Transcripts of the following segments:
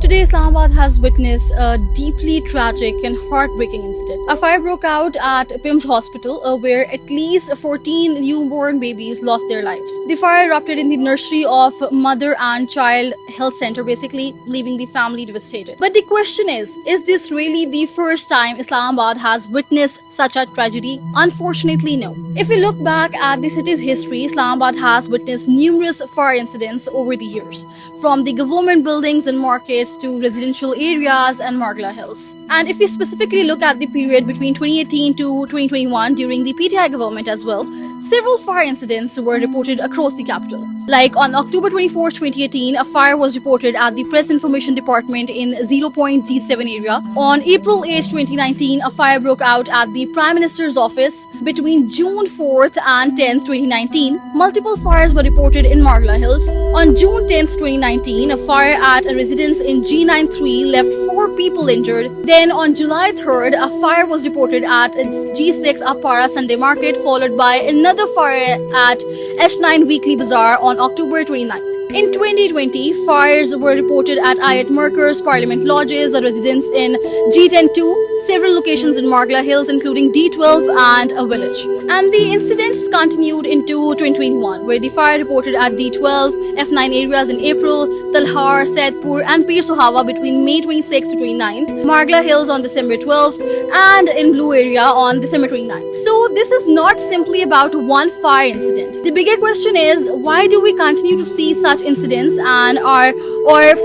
Today, Islamabad has witnessed a deeply tragic and heartbreaking incident. A fire broke out at PIMS Hospital, where at least 14 newborn babies lost their lives. The fire erupted in the nursery of Mother and Child Health Center, basically leaving the family devastated. But the question is this really the first time Islamabad has witnessed such a tragedy? Unfortunately, no. If we look back at the city's history, Islamabad has witnessed numerous fire incidents over the years, from the government buildings and markets to residential areas and Margla Hills. And if we specifically look at the period between 2018 to 2021 during the PTI government as well, several fire incidents were reported across the capital. Like on October 24, 2018, a fire was reported at the Press Information Department in 0. G7 area. On April 8, 2019, a fire broke out at the Prime Minister's office. Between June 4th and 10th, 2019, multiple fires were reported in Margla Hills. On June 10th, 2019, a fire at a residence in G93 left 4 people injured. Then on July 3rd, a fire was reported at G6 Appara Sunday Market, followed by another fire at H9 Weekly Bazaar on October 29th. In 2020, fires were reported at Ayat Merkers, Parliament Lodges, a residence in G102, several locations in Margla Hills, including D12 and a village. And the incidents continued into 2021, where the fire reported at D12, F9 areas in April, Talhar, Saidpur, and Pir Sohawa between May 26th to 29th, Margla Hills on December 12th, and in Blue area on December 29th. So this is not simply about one fire incident. The bigger question is, why do we continue to see such incidents, and are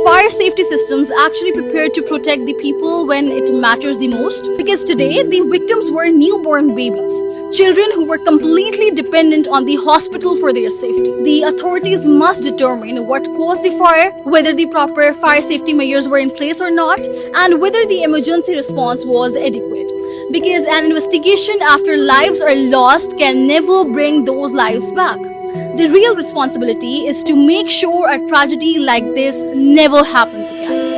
fire safety systems actually prepared to protect the people when it matters the most? Because today, the victims were newborn babies, children who were completely dependent on the hospital for their safety. The authorities must determine what caused the fire, whether the proper fire safety measures were in place or not, and whether the emergency response was adequate. Because an investigation after lives are lost can never bring those lives back. The real responsibility is to make sure a tragedy like this never happens again.